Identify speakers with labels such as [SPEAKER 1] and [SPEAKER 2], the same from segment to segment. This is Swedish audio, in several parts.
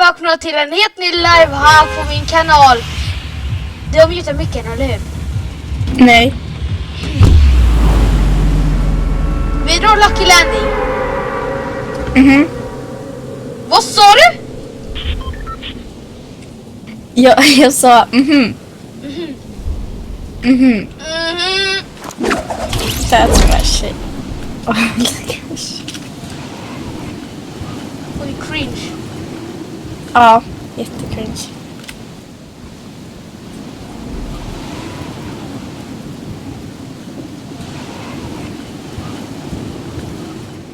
[SPEAKER 1] välkomna till en helt ny live här på min kanal. Du har mutat mycket, eller hur?
[SPEAKER 2] Nej.
[SPEAKER 1] Vi drar Lucky Landing. Vad sa du?
[SPEAKER 2] Jag sa That's my shit. Oh my gosh.
[SPEAKER 1] Oj, cringe.
[SPEAKER 2] Ja, jättecringe.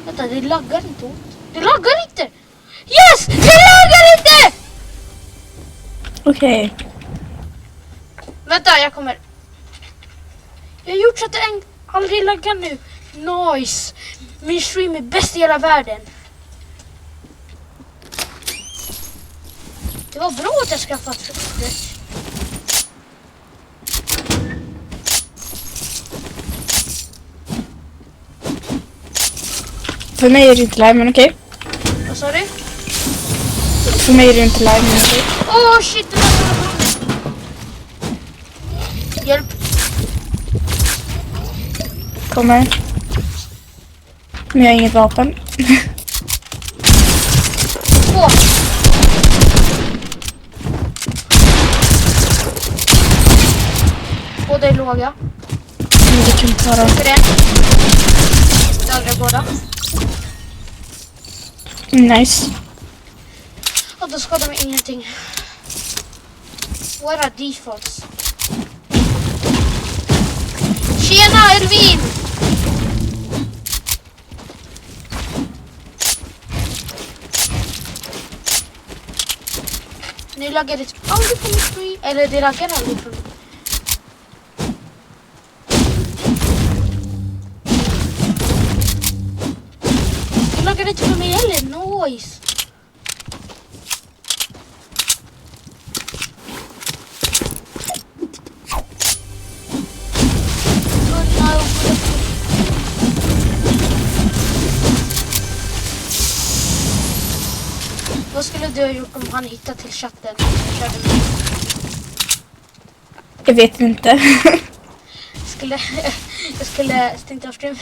[SPEAKER 1] Vänta, det laggar inte åt. Det laggar inte! Yes! Det laggar inte!
[SPEAKER 2] Okej.
[SPEAKER 1] Vänta, jag kommer. Jag har gjort så att det aldrig laggar nu. Nice! Min stream är bäst i hela världen. Det var bra att jag skaffat stretch.
[SPEAKER 2] För mig är det inte live, men okej.
[SPEAKER 1] Vad sa du?
[SPEAKER 2] För mig är det inte live, men okej.
[SPEAKER 1] Åh shit, det var hjälp.
[SPEAKER 2] Kommer. Men jag har inget vapen.
[SPEAKER 1] Två. Båda är låga.
[SPEAKER 2] Men det kan inte vara.
[SPEAKER 1] För det. Dödar båda.
[SPEAKER 2] Nice.
[SPEAKER 1] Och då skadar mig ingenting. What are defaults? Tjena Elvin! Nu laggar det aldrig på mitt stream. Eller det laggar aldrig på mitt. Det laggar inte för mig heller. Nice. Vad skulle du ha gjort om han hittat till chatten?
[SPEAKER 2] Jag vet inte.
[SPEAKER 1] Jag skulle stängt av streamen.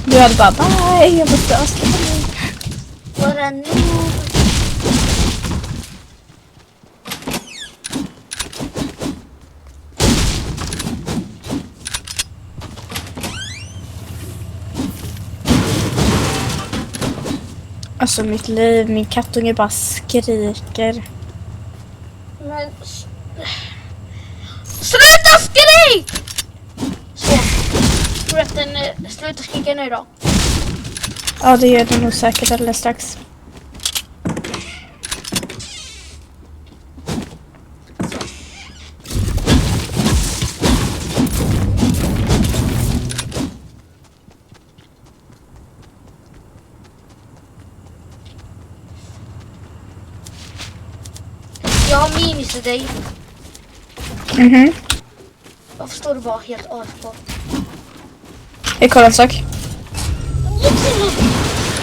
[SPEAKER 2] Du hade bara, bye, jag måste avsluta nu.
[SPEAKER 1] What a noob.
[SPEAKER 2] Alltså mitt liv, min kattunge bara skriker.
[SPEAKER 1] Men... Sluta skrik! Så. Tror du att den slutar skrika nu då?
[SPEAKER 2] Ja, det gör den nog säkert alldeles strax.
[SPEAKER 1] Jag har minis till dig. Varför står du bara helt AFK?
[SPEAKER 2] Jag kollar en sak.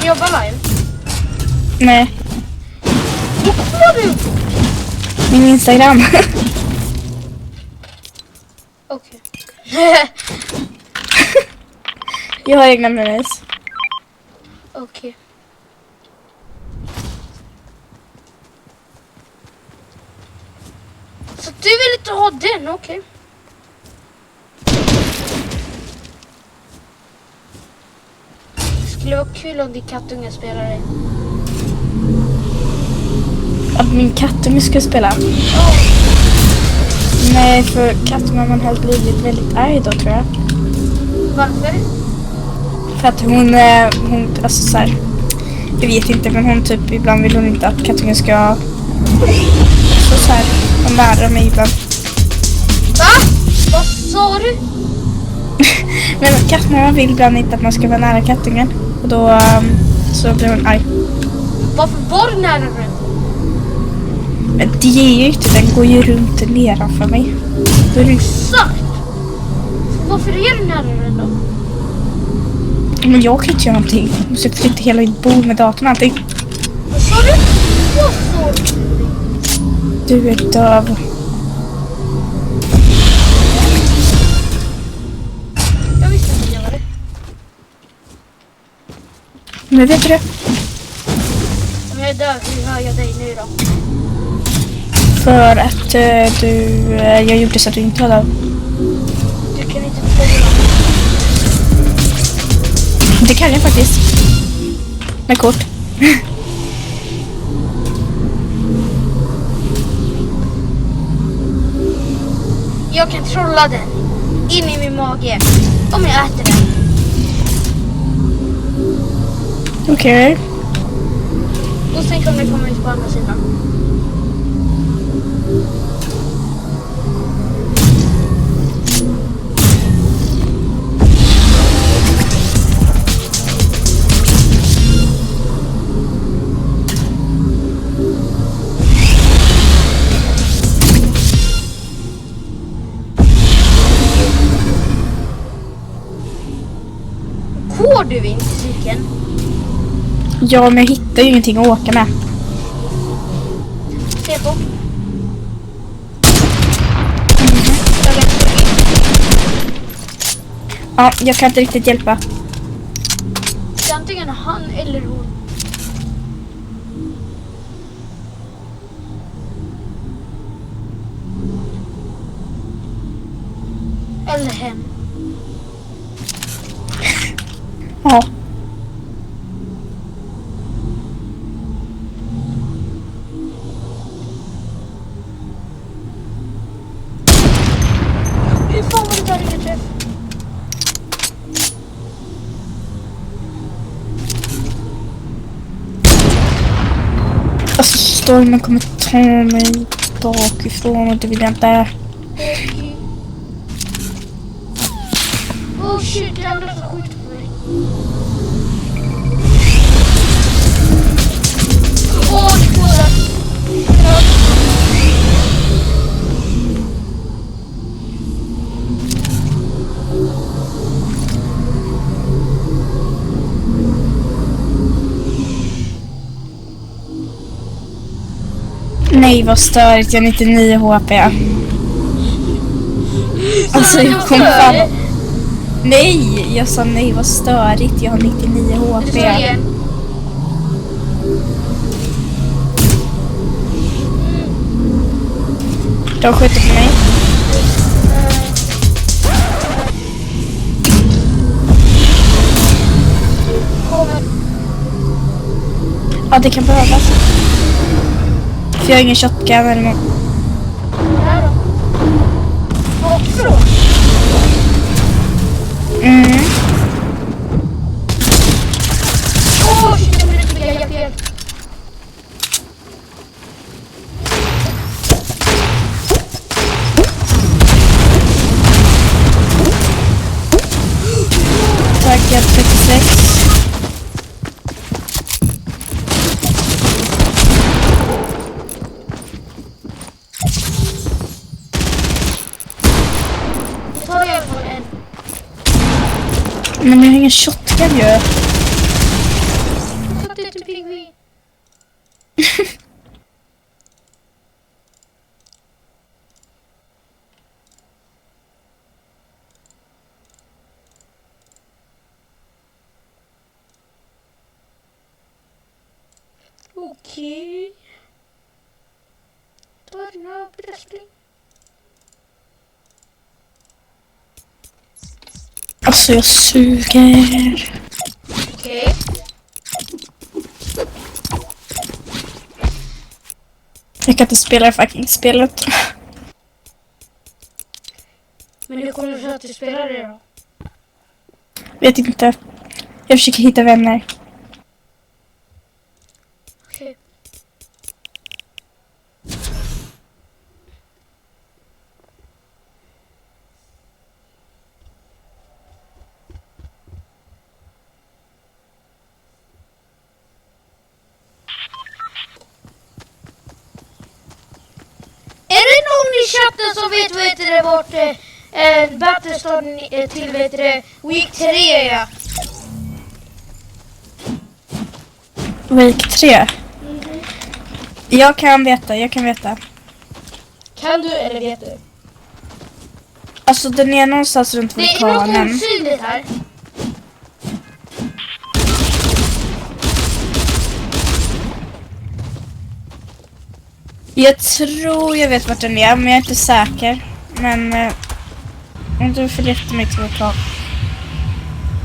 [SPEAKER 1] Du jobbar live?
[SPEAKER 2] Nej,
[SPEAKER 1] Vad kollar du?
[SPEAKER 2] min Instagram.
[SPEAKER 1] Okej.
[SPEAKER 2] Jag har egna minis.
[SPEAKER 1] Okej. Så du vill inte ha den, okej. Det skulle vara kul om din kattunge spelar det.
[SPEAKER 2] Att min kattunge ska spela. Nej, för kattungan har blivit väldigt arg då, tror jag.
[SPEAKER 1] Varför?
[SPEAKER 2] För att hon alltså så här, jag vet inte, men hon typ, ibland vill hon inte att kattungen ska så här, vara nära mig ibland.
[SPEAKER 1] Va? Vad sa du?
[SPEAKER 2] Men kattungen vill ibland inte att man ska vara nära kattungen. Och då så blir hon arg.
[SPEAKER 1] Varför var du nära den?
[SPEAKER 2] Men det är ju inte, den går ju runt nedanför mig. Då är det...
[SPEAKER 1] Exakt! Varför är du nära den då?
[SPEAKER 2] Men jag kan inte göra någonting. Jag måste flytta hela mitt bord med datorn och allting.
[SPEAKER 1] Vad sa du? Vad sa du?
[SPEAKER 2] Du är döv.
[SPEAKER 1] Jag visste inte jag var det.
[SPEAKER 2] Men vet du det?
[SPEAKER 1] Om jag är döv, hur hör jag dig nu då?
[SPEAKER 2] För att jag gjorde så att du inte var döv.
[SPEAKER 1] Du kan inte förstå.
[SPEAKER 2] Det kan jag faktiskt. Med kort.
[SPEAKER 1] Jag kan trolla den in i min mage om jag äter den.
[SPEAKER 2] Okej.
[SPEAKER 1] Och sen kommer det komma ut på andra sidan. Går du inte cykeln?
[SPEAKER 2] Ja, men jag hittar ju ingenting att åka med.
[SPEAKER 1] Se på.
[SPEAKER 2] Ja, jag kan inte riktigt hjälpa.
[SPEAKER 1] Det är antingen han eller hon. Eller hen.
[SPEAKER 2] Ja.
[SPEAKER 1] Hur fan var det där ingen träff?
[SPEAKER 2] Alltså, stormen kommer ta mig bakifrån och det vill jag inte.
[SPEAKER 1] Oh shit, det är andra som skjuter på mig. Åh, det går där.
[SPEAKER 2] Nej, vad störigt. Jag har 99 HP. Alltså, jag kom fan... Nej, jag sa nej, vad störigt. Jag har 99 HP. De skjuter på mig. Ja, det kan behövas. För jag har ingen shotgun eller något.
[SPEAKER 1] Här då. Bakifrån. Åh shit, jag blir inte fel.
[SPEAKER 2] Taggad 36.
[SPEAKER 1] Ta det på en.
[SPEAKER 2] Men jag har ingen shotgun ju.
[SPEAKER 1] Jag satte till pingvin. Okej. Ta den här bröstning.
[SPEAKER 2] Alltså jag suger.
[SPEAKER 1] Okej.
[SPEAKER 2] Jag kan inte spela det fucking spelet.
[SPEAKER 1] Men hur kommer du sig att du spelar det då?
[SPEAKER 2] Vet inte. Jag försöker hitta vänner.
[SPEAKER 1] Okej. Är det någon i chatten som vet vad heter det vart Battlestar till vet det Week 3 är?
[SPEAKER 2] Week 3. Jag kan veta.
[SPEAKER 1] Kan du eller vet du?
[SPEAKER 2] Alltså den är någonstans runt
[SPEAKER 1] Det är något
[SPEAKER 2] vulkanen.
[SPEAKER 1] osynligt här.
[SPEAKER 2] Jag tror jag vet vart den är, men jag är inte säker. Men om du får jättemycket vulkan.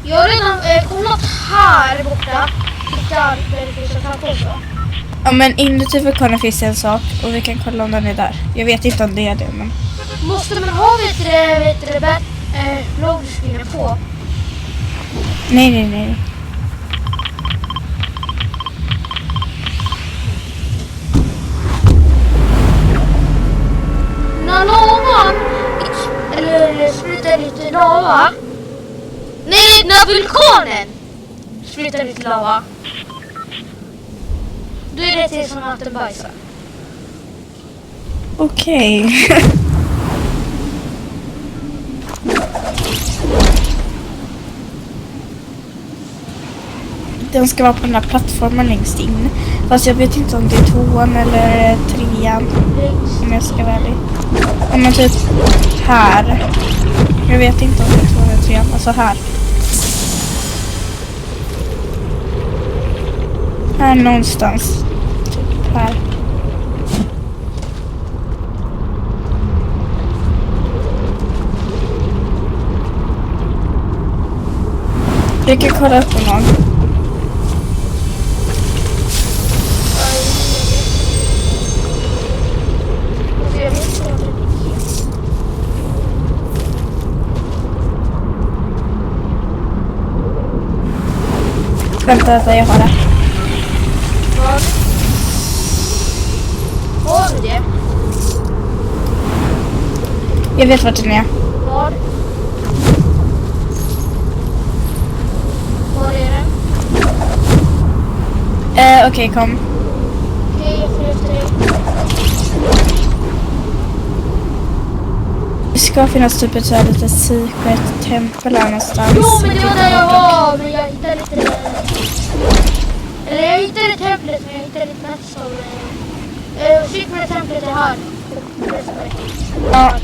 [SPEAKER 1] Jag har redan kollat här borta. Där det finns en trappa också.
[SPEAKER 2] Ja, men inuti vulkanen finns en sak och vi kan kolla om den är där. Jag vet inte om det är det, men...
[SPEAKER 1] Måste man ha loadscreenen på?
[SPEAKER 2] Nej.
[SPEAKER 1] När lavan eller sprutar lite lava. Nej, när vulkanen sprutar lite lava. Då är det till som att den bajsar.
[SPEAKER 2] Okej. Den ska vara på den här plattformen längst in. Fast jag vet inte om det är 2:an eller 3:an. Om jag ska vara ärlig. Ja, men typ här. Jag vet inte om det är 2:an eller 3:an. Alltså här. Här någonstans. Typ här. Jag kan kolla upp på någon. Vänta, jag har det.
[SPEAKER 1] Har du det?
[SPEAKER 2] Jag vet vart den är.
[SPEAKER 1] Var? Var är den?
[SPEAKER 2] Okej, kom.
[SPEAKER 1] Okej, jag följer efter dig.
[SPEAKER 2] Det ska finnas typ ett så här litet secret tempel här någonstans.
[SPEAKER 1] Jo, men det var där jag var, men jag hittade inte det. Eller jag hittade templet, men jag hittade inte nästa. Secret templet är här.
[SPEAKER 2] Ja,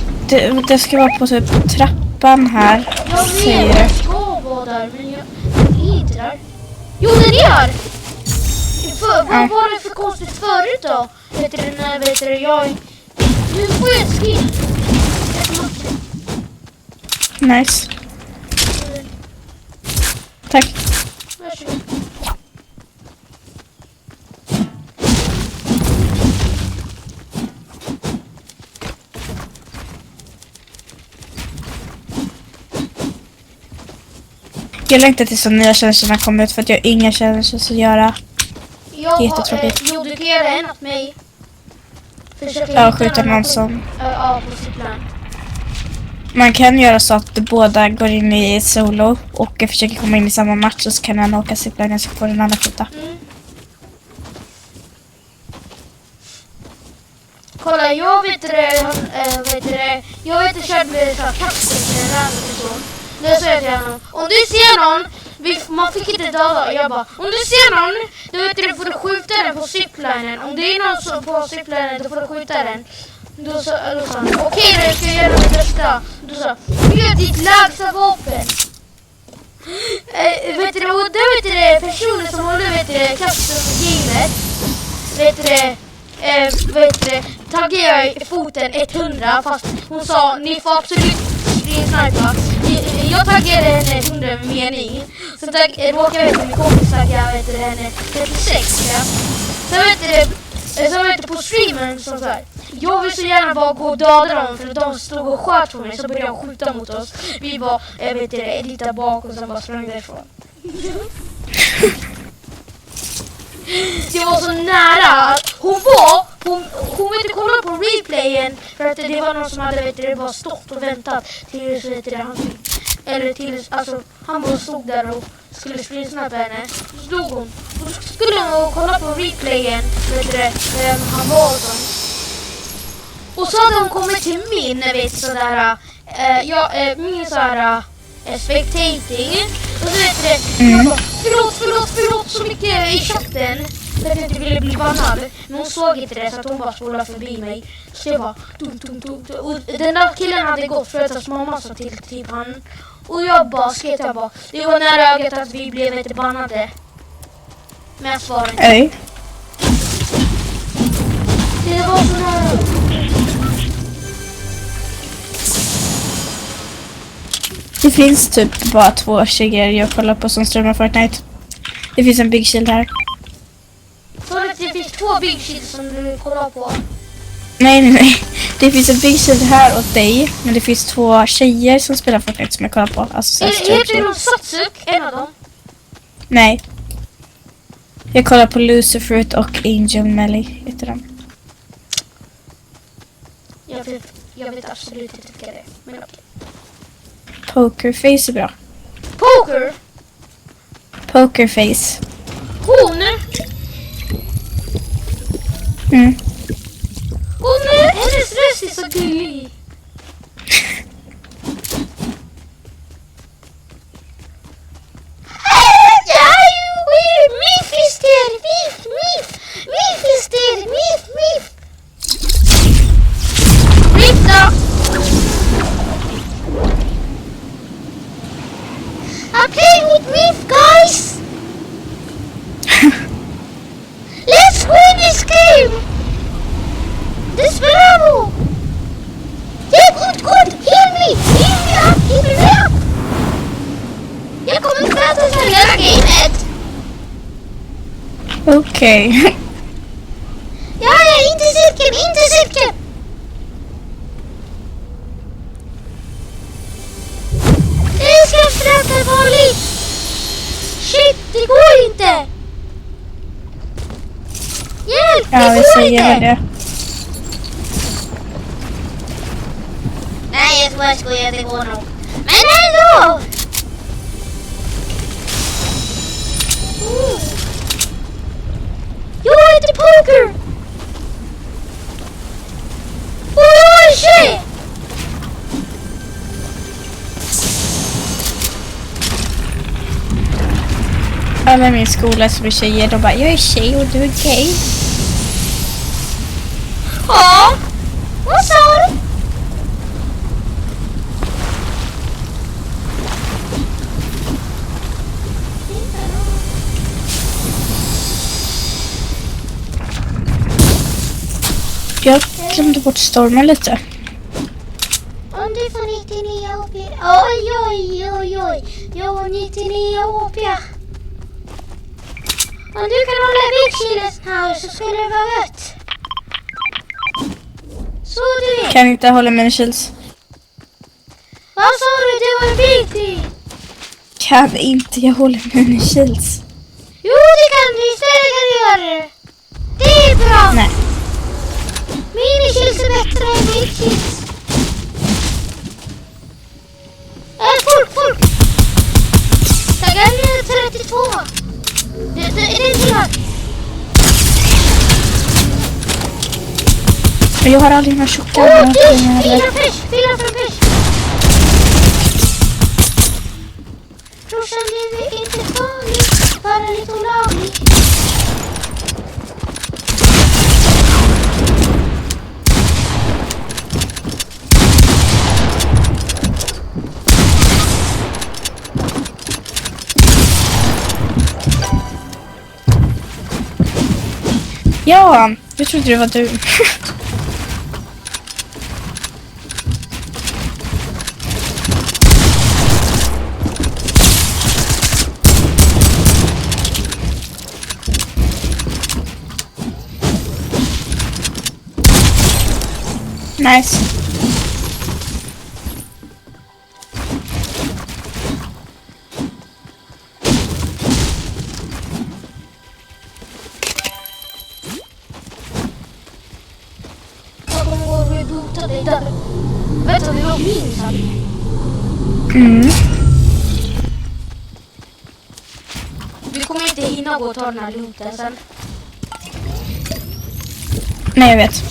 [SPEAKER 2] det ska vara på typ trappan här.
[SPEAKER 1] Jag
[SPEAKER 2] säger
[SPEAKER 1] vet,
[SPEAKER 2] det.
[SPEAKER 1] jag ska vara där, men jag är inte där. Jo, den är här! Vad var det för konstigt förut då? Vet du, jag... Nu får jag ett skin.
[SPEAKER 2] Nice. Tack.
[SPEAKER 1] Varsågod.
[SPEAKER 2] Jag längtar tills de nya tjänsterna kommer ut för att jag har inga tjänster att göra. Jättetråkigt.
[SPEAKER 1] Jo, du kan göra en åt mig.
[SPEAKER 2] Ja, skjuta någon som...
[SPEAKER 1] Ja, på cyklan.
[SPEAKER 2] Man kan göra så att båda går in i solo och försöker komma in i samma match och så kan en åka cykla så får den andra skjuta.
[SPEAKER 1] Kolla, jag vet jag körde med så här taktik med en annan person. Då sa jag till honom, om du ser någon, man fick inte döda. Jag bara, om du ser någon, då får du skjuta den på cyklinen. Om det är någon som på cyklinen, då får du skjuta den. Då sa han, okej då, jag ska göra mitt bästa. Då sa han, gör ditt lägsta vapen. Personen som håller kraften på gamet, taggade jag i foten 100, fast hon sa, ni får absolut snipa. Jag taggade henne 100 med mening. Sen råkade jag min kompis tagga henne 36. Ja. Sen på streamen så här. Jag vill så gärna bara gå och döda dem för de stod och sköt på mig, så började de skjuta mot oss. Vi var, lite bak och sen bara sprang därifrån. Det var så nära. Hon vet inte kolla på replayen för att det var någon som hade bara stått och väntat tills han bara stod där och skulle springa på henne. Så stod hon. Då skulle hon kolla på replayen han var och sånt. Och så hade hon kommit till min spectating. Och så vet det, jag bara, förlåt så mycket i chatten. För att jag inte ville bli bannad. Men hon såg inte det så att hon bara spolade förbi mig. Så jag bara, och den där killen hade gått för att hans mamma sa till typ han. Och jag bara sket, det var nära ögat att vi blev inte bannade. Men jag svarade inte.
[SPEAKER 2] Nej.
[SPEAKER 1] Det var så nära.
[SPEAKER 2] Det finns typ bara 2 tjejer jag kollar på som streamar Fortnite. Det finns en Big Shield här.
[SPEAKER 1] Så det finns 2 Big Shield som du kollar på.
[SPEAKER 2] Nej. Det finns en Big Shield här åt dig. Men det finns 2 tjejer som spelar Fortnite som jag kollar på. Alltså,
[SPEAKER 1] Heter de Satsuk? En av dem?
[SPEAKER 2] Nej. Jag kollar på Lucifer och Angel Melly heter de.
[SPEAKER 1] Jag vet absolut inte vilka det är. Men okej.
[SPEAKER 2] Pokerface är bra.
[SPEAKER 1] Poker?
[SPEAKER 2] Pokerface.
[SPEAKER 1] Hon?
[SPEAKER 2] Mm.
[SPEAKER 1] Hennes röst är så gullig. I'm playing with Meep, guys! Let's win this game! Desperado! Yeah, good! Heal me up! Jag kommer inte att ta hela gamet!
[SPEAKER 2] Okej.
[SPEAKER 1] Ja, inte cirkeln! Det ska fräta vanligt! Shit, det går inte! Hjälp,
[SPEAKER 2] Ja,
[SPEAKER 1] det
[SPEAKER 2] vi
[SPEAKER 1] går
[SPEAKER 2] säger
[SPEAKER 1] inte!
[SPEAKER 2] det.
[SPEAKER 1] Nej, jag skojar, det går nog. Men ändå! Jag heter Poker! Oj, shit!
[SPEAKER 2] Alla i min skola som är tjejer, de bara, jag är tjej och du är gay.
[SPEAKER 1] Ja, vad sa du?
[SPEAKER 2] Jag glömde bort stormen lite.
[SPEAKER 1] Om du får 99 OP. Oj. Jag har 99 OP. Om du kan hålla vikskilet här så skulle det vara gött. Så du vet.
[SPEAKER 2] Kan inte hålla mina kills.
[SPEAKER 1] Vad sa du? Det var en big.
[SPEAKER 2] Kan inte jag hålla mina kills?
[SPEAKER 1] Jo, det kan du. Istället kan du göra det. Det är bra.
[SPEAKER 2] Nej.
[SPEAKER 1] Minikills är bättre än big kills. Full. Taggar 32. Det är till här.
[SPEAKER 2] Jag har aldrig några tjocka.
[SPEAKER 1] Fila från fish. Brorsan, det är inte farligt. Bara lite olagligt.
[SPEAKER 2] Ja, jag trodde det var du. Nice.
[SPEAKER 1] Vänta, det var min sak. Vi kommer inte hinna gå och ta den här looten sen.
[SPEAKER 2] Nej, jag vet.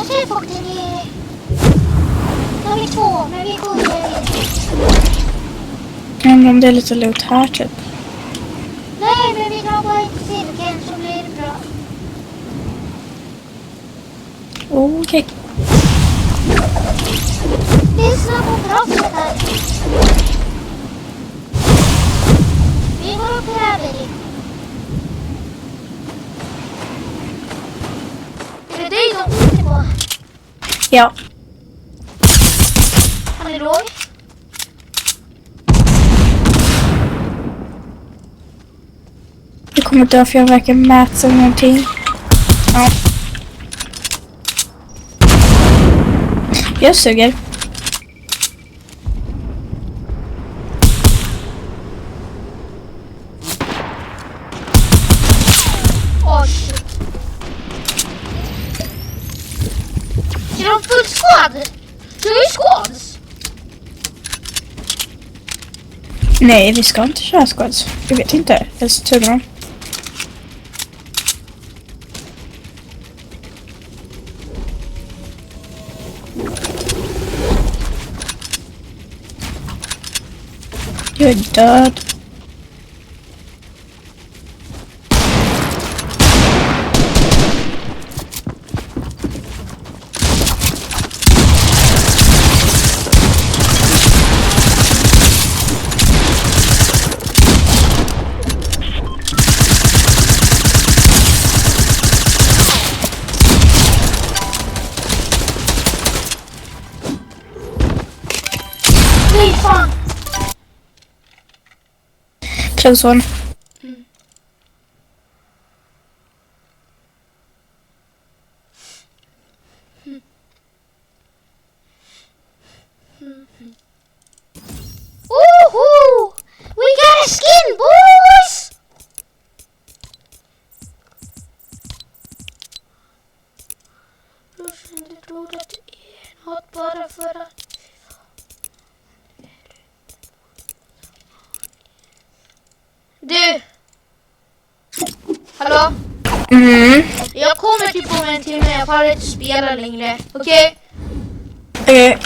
[SPEAKER 1] Jag ser folk där nere. Nu har vi 2, men vi går ner.
[SPEAKER 2] Jag undrar om det är lite loot här typ.
[SPEAKER 1] Nej, men vi kan bara inte cirkeln så blir det bra.
[SPEAKER 2] Okej.
[SPEAKER 1] Lyssna på brottet här. Vi går upp här, Billy. Är det dig de skjuter på?
[SPEAKER 2] Ja.
[SPEAKER 1] Han är låg.
[SPEAKER 2] Jag kommer dö för jag verkar mäta någonting. Ja. Jag suger.
[SPEAKER 1] Åh, shit. Är de full squad? Du är ju squads.
[SPEAKER 2] Nej, vi ska inte köra squads. Jag vet inte. Jag så tur dem. Jag är död.
[SPEAKER 1] Nej, fan.
[SPEAKER 2] Close one.
[SPEAKER 1] Woohoo! We got a skin, boys! Jag tror att det är något bara för att... Du! Hallå? Jag kommer typ om en timme, jag får inte spela längre. Okej?
[SPEAKER 2] Okej.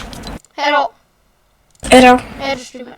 [SPEAKER 1] Hejdå.
[SPEAKER 2] Hejdå.
[SPEAKER 1] Hejdå, streamer.